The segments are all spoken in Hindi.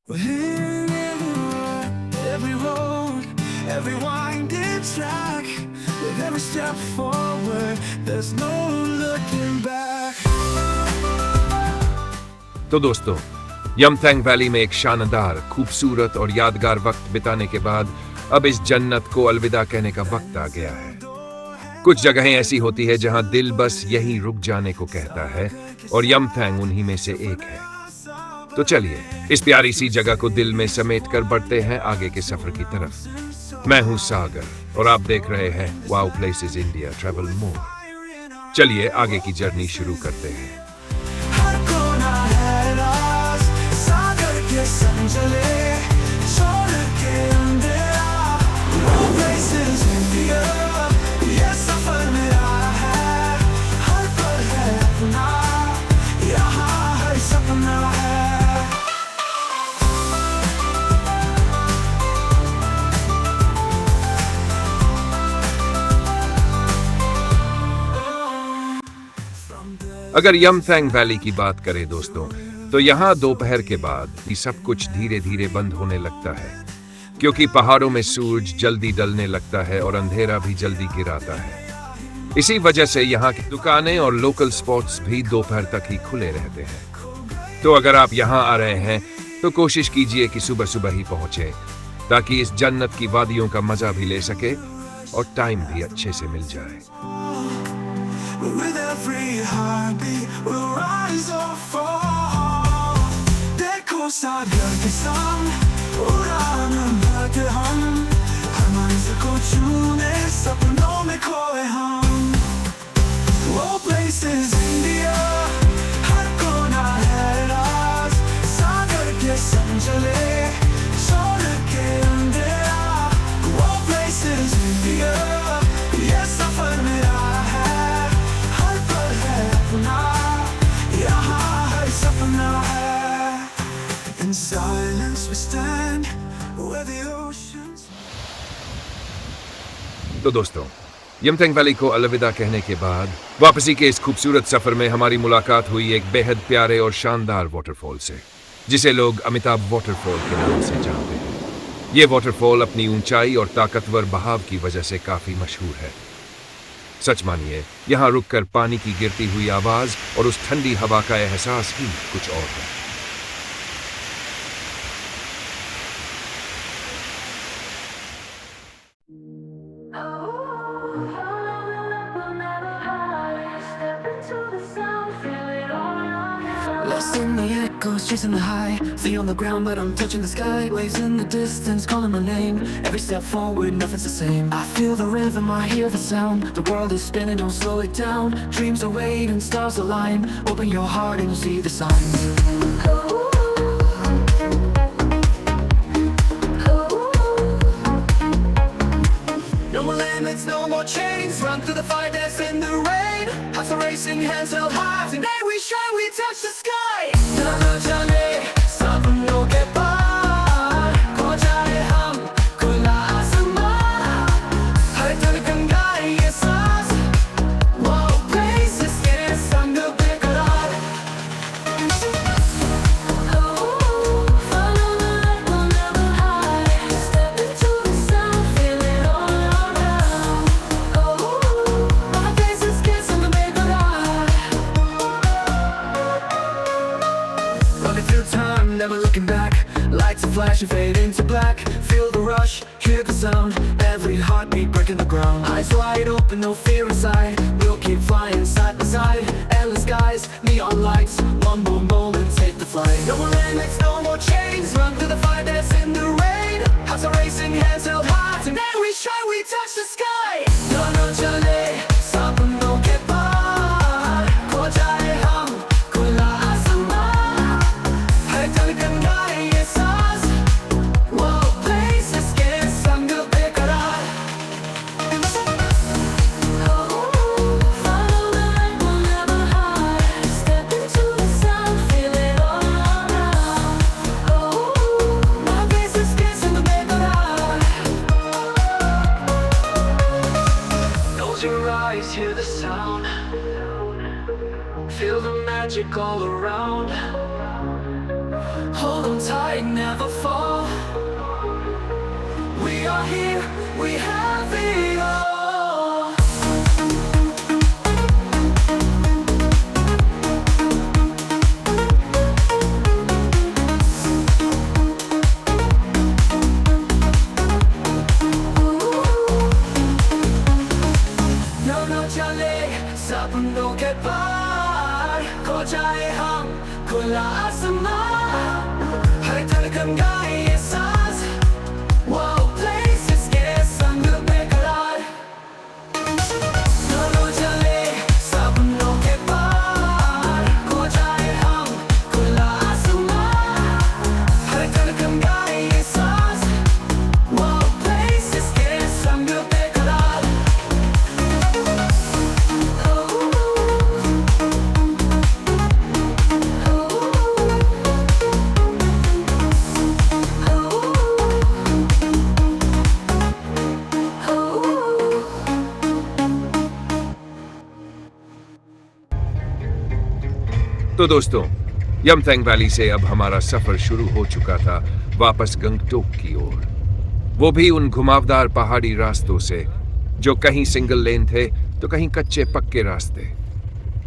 Every road, every winding track, with every step forward, there's no looking back. तो दोस्तों, यमथैंग वैली में एक शानदार, खूबसूरत और यादगार वक्त बिताने के बाद अब इस जन्नत को अलविदा कहने का वक्त आ गया है। कुछ जगहें ऐसी होती है जहां दिल बस यहीं रुक जाने को कहता है और यमथैंग उन्हीं में से एक है। तो चलिए इस प्यारी सी जगह को दिल में समेट कर बढ़ते हैं आगे के सफर की तरफ। मैं हूं सागर और आप देख रहे हैं वाओ प्लेसेस इंडिया ट्रैवल मोर। चलिए आगे की जर्नी शुरू करते हैं। हर कोना है राज, सागर के संजले, छोड़ के अंधेरा, वो places India, ये सफर मेरा है, हर पल है अपना, यहाँ हर सपना है। अगर यमथैंग वैली की बात करें दोस्तों, तो यहाँ दोपहर के बाद ही सब कुछ धीरे धीरे बंद होने लगता है, क्योंकि पहाड़ों में सूरज जल्दी ढलने लगता है और अंधेरा भी जल्दी गिराता है। इसी वजह से यहाँ की दुकानें और लोकल स्पॉट्स भी दोपहर तक ही खुले रहते हैं। तो अगर आप यहाँ आ रहे हैं तो कोशिश कीजिए कि सुबह सुबह ही पहुंचे, ताकि इस जन्नत की वादियों का मजा भी ले सके और टाइम भी अच्छे से मिल जाए। With every heartbeat, we'll rise or fall. देखो सागर के संग उड़ान भरते हम, हर मंजिल को छूने सपनों में खोए हम। वो places India, हर कोना है राज, सागर के संजले, छोड़ के अंधेरा। वो places India, ये सफर मेरा है, हर पल है अपना, यहाँ हर सपना है। In silence we stand, where the oceans. तो दोस्तों, यमथैंग वैली को अलविदा कहने के बाद वापसी के इस खूबसूरत सफर में हमारी मुलाकात हुई एक बेहद प्यारे और शानदार वाटरफॉल से, जिसे लोग अमिताभ वाटरफॉल के नाम से जानते हैं। ये वाटरफॉल अपनी ऊंचाई और ताकतवर बहाव की वजह से काफी मशहूर है। सच मानिए, यहाँ रुककर पानी की गिरती हुई आवाज और उस ठंडी हवा का एहसास ही कुछ और है। Lost in the echoes, chasing the high. Feet on the ground, but I'm touching the sky. Waves in the distance, calling my name. Every step forward, nothing's the same. I feel the rhythm, I hear the sound. The world is spinning, don't slow it down. Dreams are waiting, stars align. Open your heart and you'll see the signs. No more limits, no more chains. Run through the fire, dance in the rain. Hearts are racing, hands held high. Tonight we shine, we touch the sky. ना जाने सपनों के पार खो जाए हम खुला आसमां, हर धड़कन गाए ये सांस। वो places के संग बेकरार। Follow the light, we'll never hide. Step into the sun, feel it all around. My places के संग बेकरार। Running through time, never looking back. Lights are flashing, fade into black. Feel the rush, hear the sound. Every heartbeat breaking the ground. Eyes wide open, no fear inside. We'll keep flying side by side. Endless skies, neon lights. One more moment, take the flight. No more limits, no more chains. Run through the fire, dance in the rain. Hearts are racing, hands held high. Tonight we shine, we touch the sky. ना चले सपनों के पार खो जाए हम खुला आसमां, हर धड़कन गाए ये सांस। वो places के संग बेकरार। Follow the light, we'll never hide. Step into the sun, feel it all around. My places के संग बेकरार। Close your eyes, hear the sound. Feel the magic all around. Hold on tight, never never fall. We are here, we have it all. No चले सपनों के पार, खो जाए हम खुला आसमान, हर धड़कन गाए ये सांस, वो places के संग बेकरार। No चले सपनों के पार, खो जाए हम खुला आसमान, हर धड़कन गाए ये सांस, वो places के संग बेकरार। तो दोस्तों, यमथैंग वैली से अब हमारा सफर शुरू हो चुका था वापस गंगटोक की ओर। वो भी उन घुमावदार पहाड़ी रास्तों से जो कहीं सिंगल लेन थे तो कहीं कच्चे पक्के रास्ते।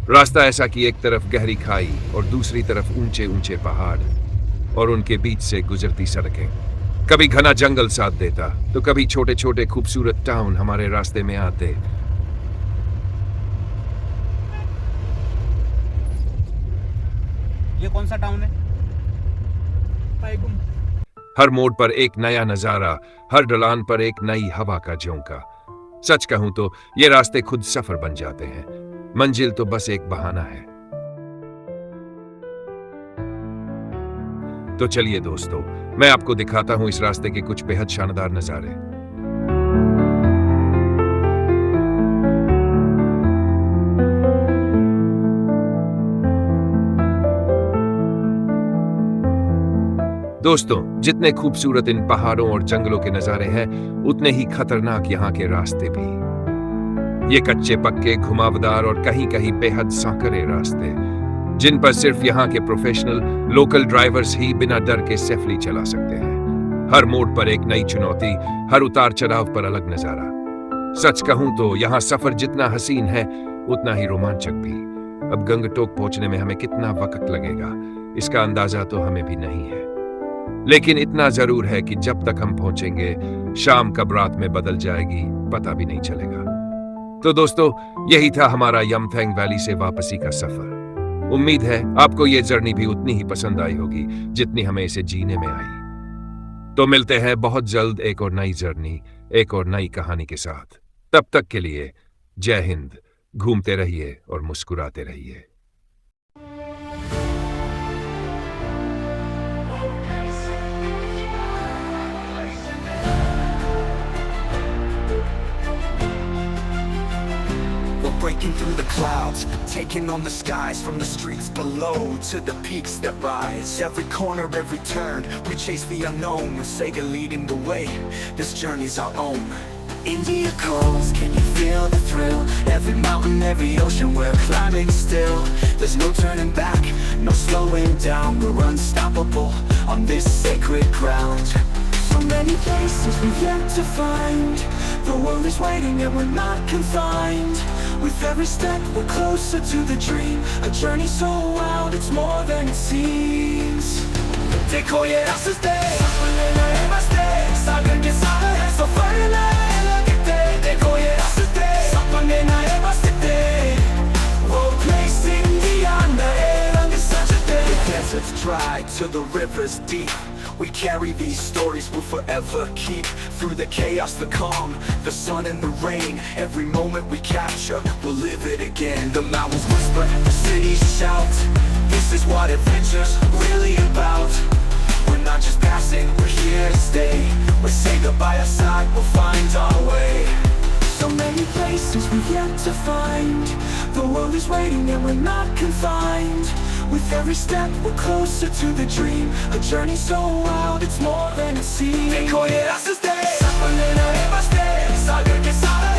रास्ता ऐसा कि एक तरफ गहरी खाई और दूसरी तरफ ऊंचे ऊंचे पहाड़ और उनके बीच से गुजरती सड़कें। कभी घना जंगल साथ देता तो कभी छोटे छोटे खूबसूरत टाउन हमारे रास्ते में आते। ये कौन सा टाउन है? पाइगुम। हर मोड़ पर एक नया नजारा, हर ढलान पर एक नई हवा का झोंका। सच कहूं तो ये रास्ते खुद सफर बन जाते हैं, मंजिल तो बस एक बहाना है। तो चलिए दोस्तों, मैं आपको दिखाता हूं इस रास्ते के कुछ बेहद शानदार नजारे। दोस्तों, जितने खूबसूरत इन पहाड़ों और जंगलों के नजारे हैं, उतने ही खतरनाक यहाँ के रास्ते भी। ये कच्चे पक्के, घुमावदार और कहीं कहीं बेहद सांकरे रास्ते, जिन पर सिर्फ यहाँ के प्रोफेशनल लोकल ड्राइवर्स ही बिना डर के सेफली चला सकते हैं। हर मोड़ पर एक नई चुनौती, हर उतार चढ़ाव पर अलग नजारा। सच कहूं तो यहाँ सफर जितना हसीन है, उतना ही रोमांचक भी। अब गंगटोक पहुंचने में हमें कितना वक्त लगेगा, इसका अंदाजा तो हमें भी नहीं है, लेकिन इतना जरूर है कि जब तक हम पहुंचेंगे, शाम कब रात में बदल जाएगी पता भी नहीं चलेगा। तो दोस्तों, यही था हमारा यमथैंग वैली से वापसी का सफर। उम्मीद है आपको ये जर्नी भी उतनी ही पसंद आई होगी जितनी हमें इसे जीने में आई। तो मिलते हैं बहुत जल्द एक और नई जर्नी, एक और नई कहानी के साथ। तब तक के लिए जय हिंद। घूमते रहिए और मुस्कुराते रहिए। Breaking through the clouds, taking on the skies, from the streets below to the peaks that rise. Every corner, every turn, we chase the unknown, with Sega leading the way. This journey's our own. India calls, can you feel the thrill? Every mountain, every ocean, we're climbing still. There's no turning back, no slowing down. We're unstoppable on this sacred ground. So many places we've yet to find. The world is waiting and we're not confined. With every step we're closer to the dream. A journey so wild, it's more than it seems. देखो ये रास्ते, सपने नए बसते, सागर के साथ है सफर नए लगते। देखो ये रास्ते, सपने नए बसते, वो place India नए रंग सजते। The desert's dry to the rivers deep. We carry these stories we'll forever keep. Through the chaos, the calm, the sun and the rain, every moment we capture, we'll live it again. The mountains whisper, the cities shout. This is what adventure's really about. We're not just passing, we're here to stay. We'll say goodbye aside, we'll find our way. So many places we've yet to find. The world is waiting and we're not confined. With every step we're closer to the dream. A journey so wild, it's more than it seems. देखो ये रास्ते, सपने नए बसते, सागर के साथ